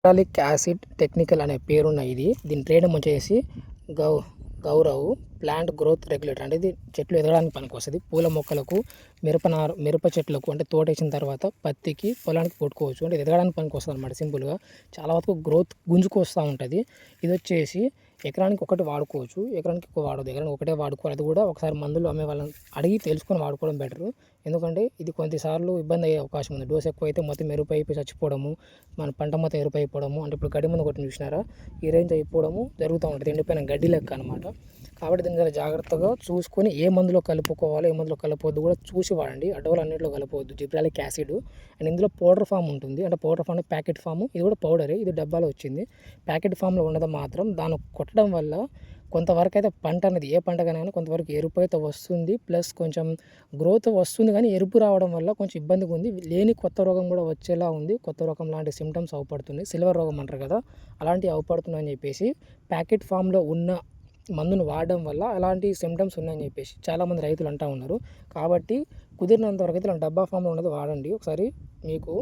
Gibberellic acid technical అనే పేరున్న దీని ట్రేడ్ వచ్చేసి గౌరవ్ ప్లాంట్ గ్రోత్ రెగ్యులేటర్. అంటే ఇది చెట్లు ఎదగడానికి పనికొస్తుంది. పూల మొక్కలకు, మిరప చెట్లకు అంటే తోటేసిన తర్వాత పత్తికి, పొలానికి కొట్టుకోవచ్చు. అంటే ఎదగడానికి పనికొస్తుంది అనమాట. సింపుల్గా చాలా వరకు గ్రోత్ గుంజుకొస్తూ ఉంటుంది. ఇది వచ్చేసి ఎకరానికి ఒకటి వాడుకోవచ్చు, ఎకరానికి ఎక్కువ వాడదు. ఎకరానికి ఒకటే వాడుకోవాలి. అది కూడా ఒకసారి మందులు అమ్మే వాళ్ళని అడిగి తెలుసుకొని వాడుకోవడం బెటరు. ఎందుకంటే ఇది కొన్నిసార్లు ఇబ్బంది అయ్యే అవకాశం ఉంది. డోస్ ఎక్కువ అయితే మొత్తం ఎరుపైపోయి చచ్చిపోవడము, మన పంట మొత్తం ఎరుపైపోవడము, అంటే ఇప్పుడు గడ్డి ముందు కొట్టిన చూసినారా, ఈ రేంజ్ అయిపోవడము జరుగుతూ ఉంటుంది. ఎండిపోయిన గడ్డి లెక్క అనమాట. కాబట్టి దీని దగ్గర జాగ్రత్తగా చూసుకొని ఏ మందులో కలుపుకోవాలో, ఏ మందులో కలపవద్దు కూడా చూసి వాడండి. అడ్డవాళ్ళు అన్నింటిలో కలపవద్దు. జిబ్రాలిక్ యాసిడ్ అండ్ ఇందులో పౌడర్ ఫామ్ ఉంటుంది. అంటే పౌడర్ ఫామ్ ప్యాకెట్ ఫామ్, ఇది కూడా పౌడరే. ఇది డబ్బాలో వచ్చింది. ప్యాకెట్ ఫామ్లో ఉన్నది మాత్రం దాన్ని కొట్టడం వల్ల కొంతవరకు అయితే పంట అనేది ఏ పంటకైనా కొంతవరకు ఎరుపు అయితే వస్తుంది, ప్లస్ కొంచెం గ్రోత్ వస్తుంది. కానీ ఎరుపు రావడం వల్ల కొంచెం ఇబ్బందిగా ఉంది. లేని కొత్త రోగం కూడా వచ్చేలా ఉంది. కొత్త రోగం లాంటి సిమ్టమ్స్ అవుపడుతుంది. సిల్వర్ రోగం అంటారు కదా, అలాంటివి అవుపడుతున్నాయని చెప్పేసి ప్యాకెట్ ఫామ్లో ఉన్న మందును వాడడం వల్ల అలాంటి సిమ్టమ్స్ ఉన్నాయని చెప్పేసి చాలామంది రైతులు అంటూ ఉన్నారు. కాబట్టి కుదిరినంత వరకు అయితే డబ్బా ఫామ్లో ఉన్నది వాడండి ఒకసారి. మీకు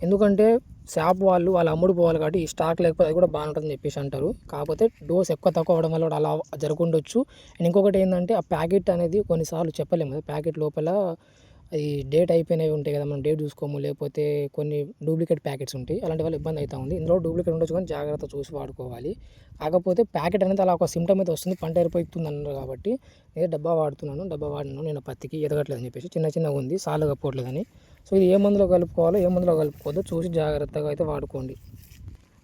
ఎందుకంటే షాప్ వాళ్ళు అమ్ముడు పోవాలి కాబట్టి ఈ స్టాక్ లేకపోతే అది కూడా బాగుంటుందని చెప్పేసి అంటారు. కాకపోతే డోస్ ఎక్కువ తక్కువ అవ్వడం వల్ల కూడా అలా జరుగుండొచ్చు. అండ్ ఇంకొకటి ఏంటంటే ఆ ప్యాకెట్ అనేది కొన్నిసార్లు చెప్పలేము కదా, ప్యాకెట్ లోపల అది డేట్ అయిపోయినవి ఉంటాయి కదా, మనం డేట్ చూసుకోము. లేకపోతే కొన్ని డూప్లికేట్ ప్యాకెట్స్ ఉంటాయి. అలాంటి వల్ల ఇబ్బంది అవుతూ ఉంది. ఇందులో డూప్లికేట్ ఉండొచ్చు కానీ జాగ్రత్త చూసి వాడుకోవాలి. కాకపోతే ప్యాకెట్ అనేది అలా ఒక సిమ్టమ్ అయితే వస్తుంది, పంట ఎరిపోతుంది అన్నారు. కాబట్టి నేను డబ్బా వాడుతున్నాను. డబ్బా వాడినాను నేను పత్తికి ఎదగట్లేదు అని చెప్పేసి, చిన్నగా ఉంది, సాలు కప్పట్లేదని. సో ఇది ఏ మందులో కలుపుకోవాలో, ఏ మందులో కలుపుకోవద్దో చూసి జాగ్రత్తగా అయితే వాడుకోండి.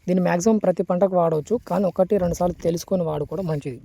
దీన్ని మ్యాక్సిమం ప్రతి పంటకు వాడవచ్చు, కానీ 1-2 సార్లు తెలుసుకొని వాడుకోవడం మంచిది.